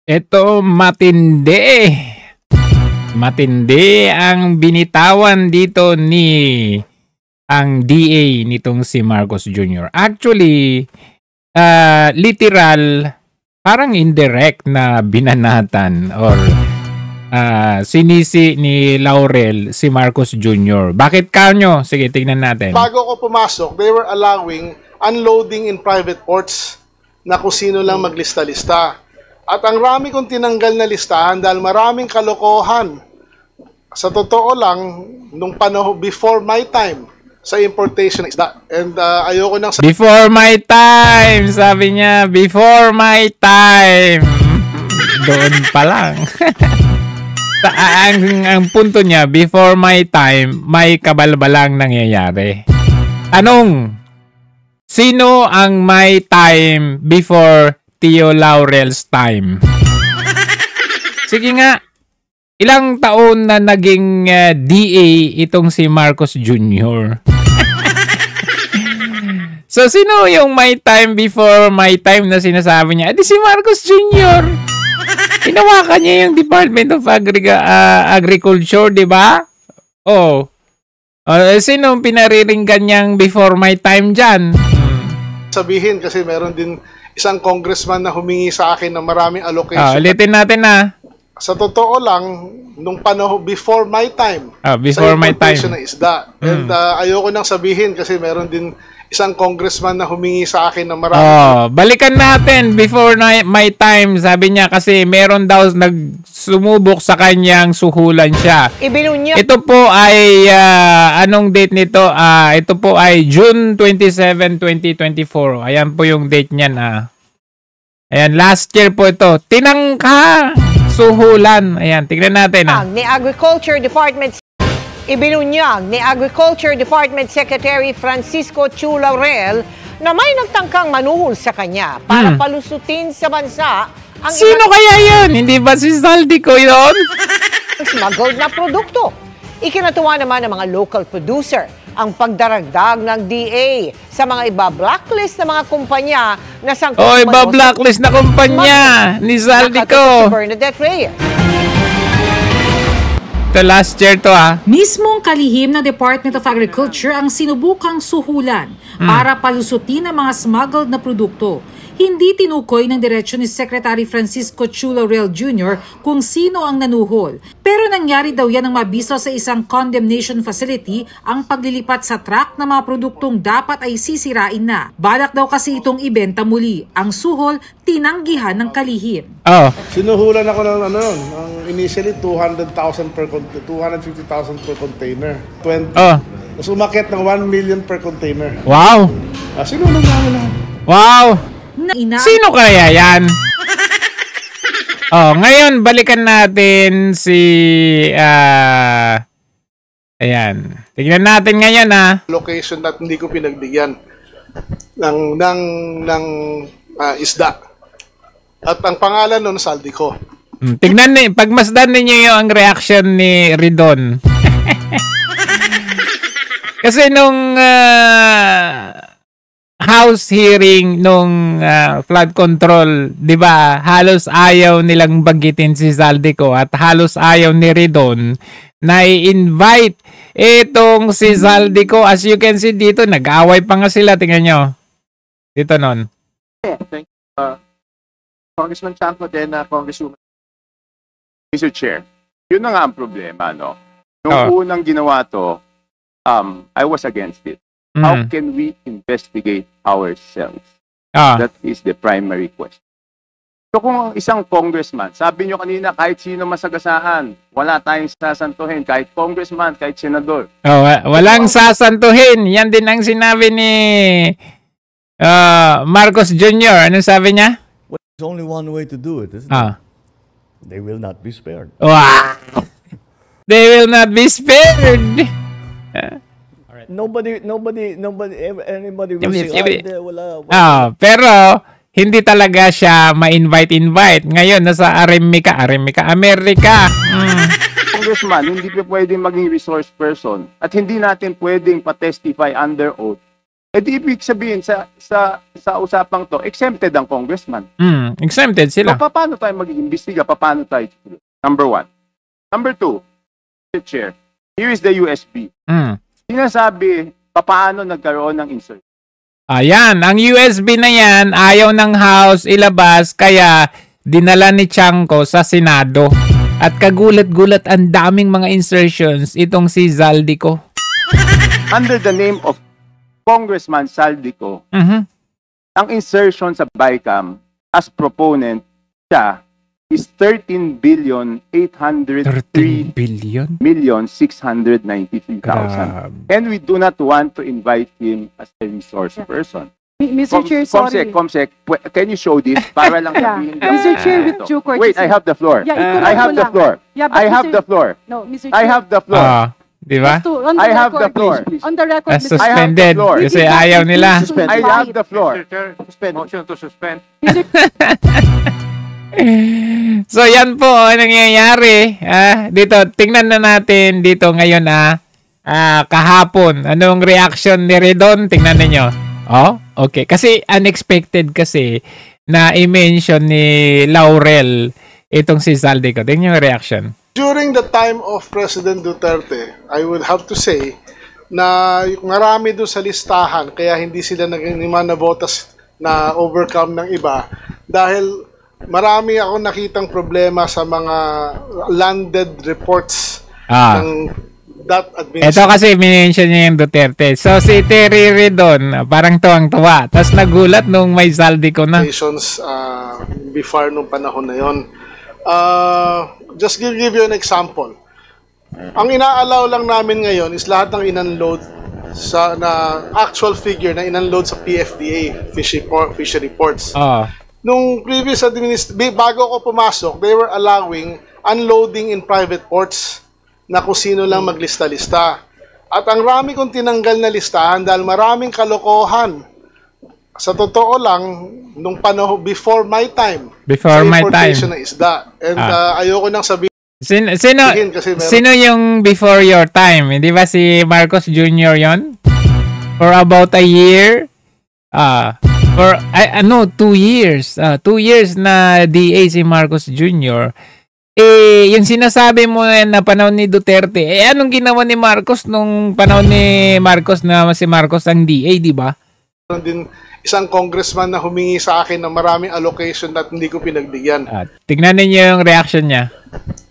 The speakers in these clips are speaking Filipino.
Ito matindi. Matindi ang binitawan dito ni ang DA nitong si Marcos Jr. Actually, literal, parang indirect na binanatan or sinisi ni Laurel si Marcos Jr. Bakit kanyo? Sige, tignan natin. Bago ko pumasok, they were allowing unloading in private ports na kung sino lang maglista-lista. At ang rami kong tinanggal na listahan dahil maraming kalokohan. Sa totoo lang, nung panahon before my time, sa importation is that. And ayoko nang... Before my time! Sabi niya, before my time! Doon pa lang. ang punto niya, before my time, may kabalbalang nangyayari. Tanong, sino ang my time before Tio Laurel's time? Sige nga, ilang taon na naging DA itong si Marcos Jr.? So, sino yung my time before my time na sinasabi niya? Di si Marcos Jr. Hinawakan niya yung Department of Agriculture, di ba? Oh. Sino pinariringgan niyang before my time dyan? Sabihin kasi meron din isang congressman na humingi sa akin ng maraming allocation. Ulitin natin na. Sa totoo lang, nung panahon before my time, before my time na isda. And ayoko nang sabihin kasi meron din isang congressman na humingi sa akin ng maraming... balikan natin before my time. Sabi niya kasi meron daw nagsumubok sa kanyang suhulan siya. Ibinunya. Ito po ay anong date nito? Ito po ay June 27, 2024. Ayan po yung date niyan. Ayan, last year po ito. Tinangka suhulan. Ayan, tignan natin. Ni Agriculture Department ibinunyag ni Agriculture Department Secretary Francisco Chu Laurel na may nagtangkang manuhol sa kanya para palusutin sa bansa ang sino kaya yan? Hindi ba si Zaldico yun? smuggled na produkto. Ikinatuwa naman ng mga local producer ang pagdaragdag ng DA sa mga iba-blacklist na mga kumpanya na sangkot iba-blacklist na kumpanya ni Zaldico. Bernadette Reyes. Last year to Mismong kalihim ng Department of Agriculture ang sinubukang suhulan para palusutin ang mga smuggled na produkto. Hindi tinukoy ng diretsyon ni Secretary Francisco Chu Laurel Jr. kung sino ang nanuhol. Pero nangyari daw yan ng mabiso sa isang condemnation facility ang paglilipat sa truck ng mga produktong dapat ay sisirain na. Balak daw kasi itong ibenta muli. Ang suhol, tinanggihan ng kalihim. Sinuhulan ako ng initially 250,000 per container. 20. Tapos umakyat ng 1 million per container. Wow! Sinuhulan namin lahat. Wow! Sino kaya yan? Ngayon balikan natin si ayan. Tingnan natin ngayon location na hindi ko pinagbigyan ng isda. At ang pangalan nun Zaldico. Tingnan niyo, pagmasdan ninyo yung reaction ni Ridon. Kasi nung House hearing nung flood control, 'di ba? Halos ayaw nilang banggitin si Zaldico at halos ayaw ni Ridon na i-invite itong si Zaldico. As you can see dito, nag-away pa nga sila. Tingnan nyo. Dito nun. Thank you, Congressman Chanco, then Congresswoman. Mr. Chair, yun na nga ang problema, no? Nung unang ginawa to, I was against it. How can we investigate ourselves? That is the primary question. So kung isang congressman, sabi nyo kanina, kahit sino masagasaan, wala tayong sasantuhin, kahit congressman, kahit senador. Walang sasantuhin. Yan din ang sinabi ni Marcos Jr. Ano sabi niya? Well, there's only one way to do it, isn't it? They will not be spared. Wow! They will not be spared! Anybody will say, wala. Pero hindi talaga siya ma-invite. Ngayon, nasa Amerika. Congressman, hindi pa pwedeng maging resource person at hindi natin pwedeng pa-testify under oath di ibig sabihin sa usapang to, exempted ang congressman. Exempted sila. So, paano tayo mag-iimbestiga? Paano tayo? Number 1. Number 2, Mr. Chair, here is the USB. Sinasabi, paano nagkaroon ng insert? Ayan, ang USB na yan, ayaw ng House ilabas, kaya dinala ni Chanco sa Senado. At kagulat-gulat ang daming mga insertions itong si Zaldico. Under the name of Congressman Zaldico, ang insertion sa BICAM as proponent siya is 13,803,693,000. And we do not want to invite him as a resource person. Mr. Chair, sorry. Comsec, can you show this? Para lang sabihin. Mr. Chair, with due courtesy. Wait, I have the floor. I have the floor. I have the floor. No, Mr. Chair. I have the floor. Di ba? I have the floor. On the record, Mr. Suspended kasi ayaw nila. I have the floor. Motion to suspend. So yan po ang nangyayari. Dito, tingnan na natin dito ngayon kahapon. Anong reaction ni Redon? Tingnan ninyo. Oh, okay. Kasi unexpected kasi na i-mention ni Laurel itong si Zaldico. Tingnan yung reaction. During the time of President Duterte, I would have to say na marami doon sa listahan kaya hindi sila naging botas na overcome ng iba dahil marami ako nakitang problema sa mga landed reports ng that administration. Ito kasi minention niya yung Duterte. So si Terry Redon parang tuwang-tuwa. Tapos nagulat nung may Zaldico na. Before nung panahon na yon. Just give you an example. Ang ina-allow lang namin ngayon is lahat ng in-unload na actual figure na in-unload sa PFDA, fishery reports. Nung previous bago ako pumasok, they were allowing unloading in private ports na kung sino lang maglista-lista. At ang rami kong tinanggal na listahan dahil maraming kalokohan. Sa totoo lang, nung panahon, before my time, before my time, ng isda. And ayoko nang sabihin. Sino yung before your time? Hindi ba si Marcos Jr. yon? For about a year? For 2 years. 2 years na DA si Marcos Jr. Yung sinasabi mo na panahon ni Duterte, anong ginawa ni Marcos nung panahon ni Marcos na si Marcos ang DA, di ba? Din isang congressman na humingi sa akin ng maraming allocation at hindi ko pinagbigyan. Tignan niyo yung reaction niya.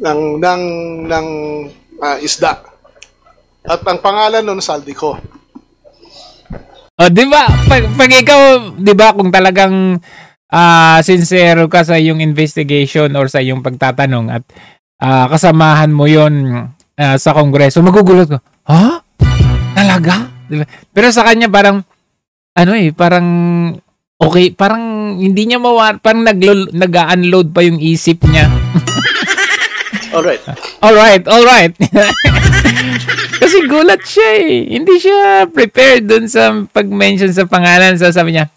ng isda. At ang pangalan nun, Zaldico. Di ba? Pag ikaw, di ba, kung talagang sincere ka sa iyong investigation or sa iyong pagtatanong at kasamahan mo yon sa Kongreso, magugulat ko, ha? Talaga? Diba? Pero sa kanya parang parang okay, parang hindi niya parang nag-unload pa yung isip niya. Alright. Kasi gulat siya eh. Hindi siya prepared dun sa pag-mention sa pangalan. So sabi niya,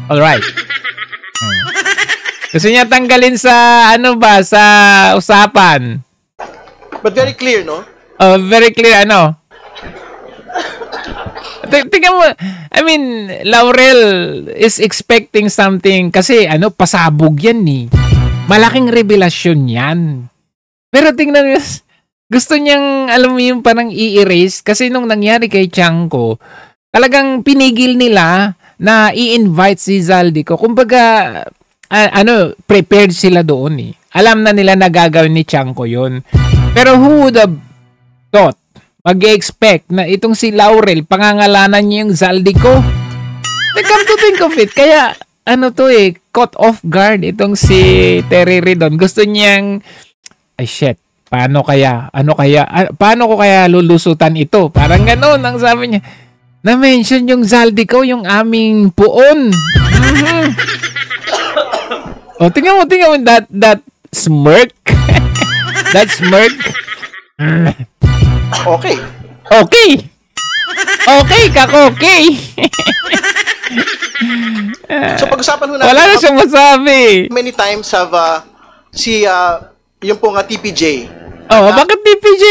alright. Gusto niya tanggalin sa sa usapan. But very clear, no? Very clear, Tingnan mo, I mean, Laurel is expecting something kasi pasabog yan eh. Malaking revelasyon yan. Pero tingnan mo, gusto niyang, alam mo yung parang i-erase kasi nung nangyari kay Chanco, talagang pinigil nila na i-invite si Zaldico. Kumbaga, prepared sila doon eh. Alam na nila na gagawin ni Chanco yun. Pero who would have thought, mag-expect na itong si Laurel, pangangalanan niya yung Zaldico. Come to think of it, kaya caught off guard itong si Terry Redon. Gusto niyang, paano ko kaya lulusutan ito? Parang gano'n ang sabi niya. Na-mention yung Zaldico, yung aming puon. Tingnan mo that smirk. That smirk. Okay, kakokey. So pag-usapan ho natin. Wala na siyang masabi. Many times have yung po nga TPJ. Bakit TPJ?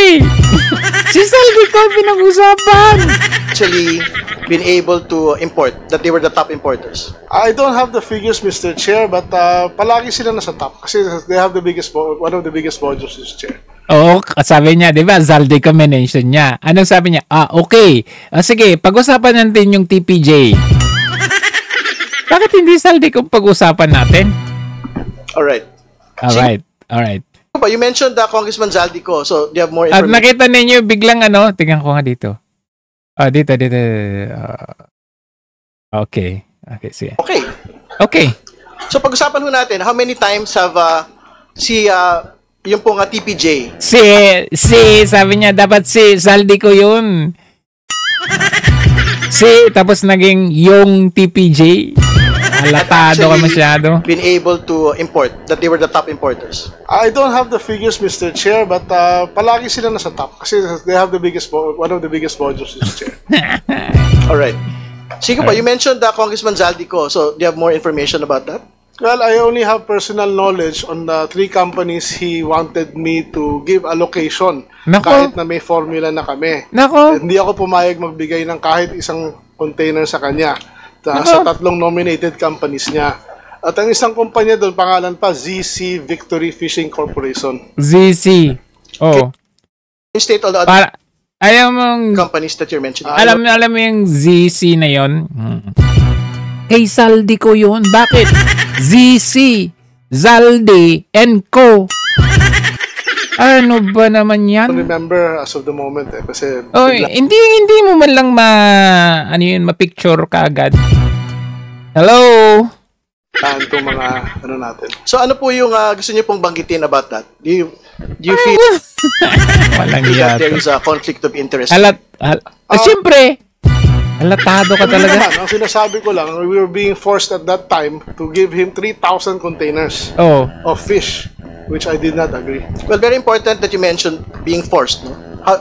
Si Zaldico pinag-usapan. Actually, been able to import, that they were the top importers? I don't have the figures, Mr. Chair, but palagi sila nasa top kasi they have the biggest, one of the biggest volumes, Mr. Chair. Oo, sabi niya, di ba, Zaldico mention niya. Anong sabi niya? Okay. Sige, pag-usapan natin yung TPJ. Bakit hindi Zaldico pag-usapan natin? Alright. Alright. You mentioned Congressman Zaldico, so do you have more information? At nakita ninyo, biglang tingnan ko nga dito. Dito. Okay, sige. Okay. So pag-usapan ho natin, how many times have yung pong TPJ? Sabi niya, dapat si Zaldico yun. Tapos naging yung TPJ. Halatado ka masyado. Been able to import, that they were the top importers? I don't have the figures, Mr. Chair, but palagi sila nasa top kasi they have the biggest, one of the biggest volumes, Mr. Chair. Alright. Sige po, you mentioned Congressman Zaldico, so do you have more information about that? Well, I only have personal knowledge on the 3 companies he wanted me to give allocation. Nako. Kahit na may formula na kami. Nako. Hindi ako pumayag magbigay ng kahit isang container sa kanya. Sa 3 nominated companies niya. At ang isang kumpanya doon, pangalan pa, ZC Victory Fishing Corporation. ZC. Oh. Can you state all the other companies that you're mentioning? Alam mo yung ZC na yon? Kay Zaldico yun. Bakit? ZC, Zaldi, and Co. Ano ba naman yan? I don't remember as of the moment kasi hindi mo man lang ma-picture ka agad. Hello? Itong mga natin. So ano po yung gusto niyo pong banggitin about that? Do you feel walang that there is a conflict of interest? Siyempre, halatado ka talaga. Ang sinasabi ko lang, we were being forced at that time to give him 3,000 containers of fish, which I did not agree. Well, very important that you mentioned being forced. No?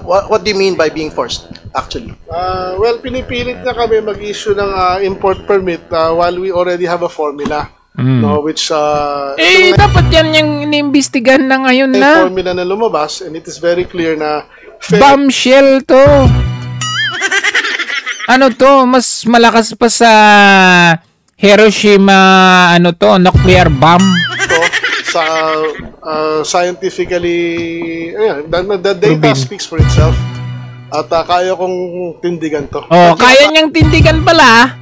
What do you mean by being forced, actually? Well, pinipilit na kami mag-issue ng import permit while we already have a formula. No, which dapat yan yung inimbestigahan na ngayon na. Formula na lumabas, and it is very clear na bombshell to. Mas malakas pa sa Hiroshima, nuclear bomb. Sa scientifically, the data speaks for itself. At kaya kong tindigan to. Kaya niyang tindigan pala.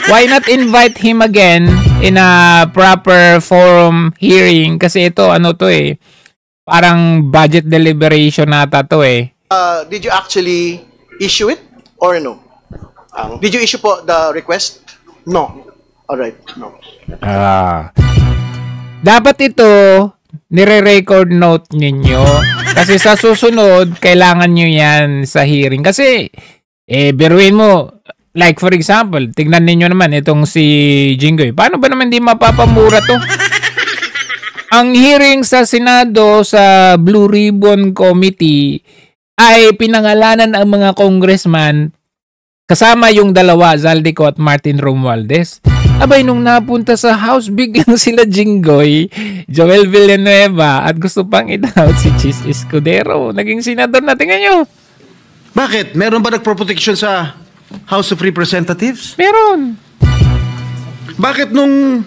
Why not invite him again in a proper forum hearing? Kasi ito, parang budget deliberation nata to Did you actually issue it or no? Did you issue po the request? No. Alright. No. Dapat ito, nire-record note ninyo. Kasi sa susunod, kailangan nyo yan sa hearing. Kasi, biruin mo, like for example, tignan ninyo naman itong si Jinggoy. Paano ba naman di mapapamura to? Ang hearing sa Senado sa Blue Ribbon Committee ay pinangalanan ang mga congressman kasama yung dalawa, Zaldico at Martin Romualdez. Abay, nung napunta sa House, biglang sila Jinggoy, Joel Villanueva, at gusto pang i-doubt si Chis Escudero. Naging senador na, tingnan nyo. Bakit? Meron ba nagproprotection sa House of Representatives? Meron. Bakit nung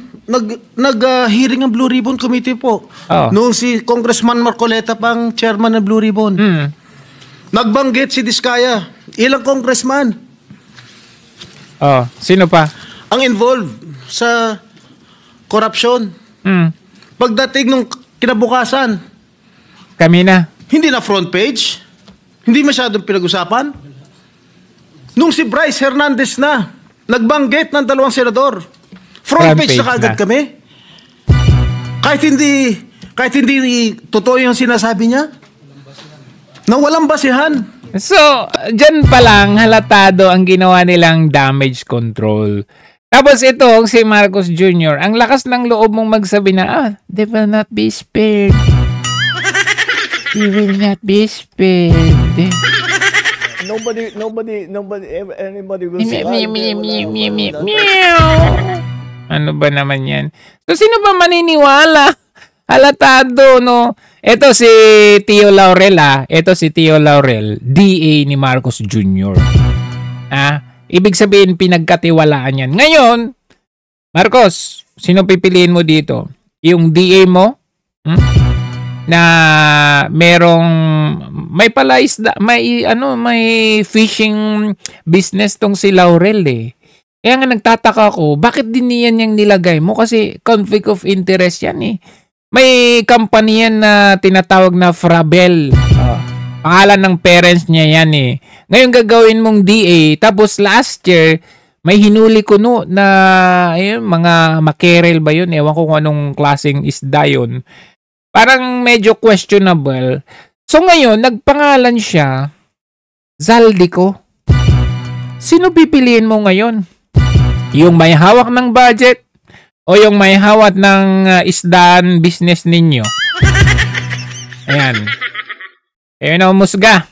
nag-hearing ang Blue Ribbon Committee po, nung si Congressman Marcoleta pang chairman ng Blue Ribbon, nagbanggit si Diskaya, ilang congressman? Sino pa? Ang involved sa corruption. Pagdating nung kinabukasan, kami na. Hindi na front page. Hindi masyadong pinag-usapan. Nung si Bryce Hernandez na, nagbanggit ng 2 senador. Front page na kaagad kami. Kahit hindi totoo yung sinasabi niya. Na walang basihan. So, dyan pa lang halatado ang ginawa nilang damage control. Tapos ito, si Marcos Jr., ang lakas ng loob mong magsabi na, they will not be spared. They will not be spared. Anybody will say, ano ba naman yan? So, sino ba maniniwala? Halatado, no? Ito si Tio Laurel, Ito si Tio Laurel, DA ni Marcos Jr. Ibig sabihin, pinagkatiwalaan yan. Ngayon, Marcos, sino pipiliin mo dito? Yung DA mo? Na merong may palaisda, may fishing business tong si Laurel eh. Kaya nga nagtataka ko, bakit din niyan yung nilagay mo? Kasi conflict of interest yan eh. May company yan na tinatawag na Frabel. Pangalan ng parents niya yan eh. Ngayon gagawin mong DA, tapos last year, may hinuli ko no na mga mackerel ba yun? Ewan ko kung anong klaseng isda yun. Parang medyo questionable. So ngayon, nagpangalan siya, Zaldico. Sino pipiliin mo ngayon? Yung may hawak ng budget o yung may hawak ng isdaan business ninyo? Ayan. Ayun na umusga.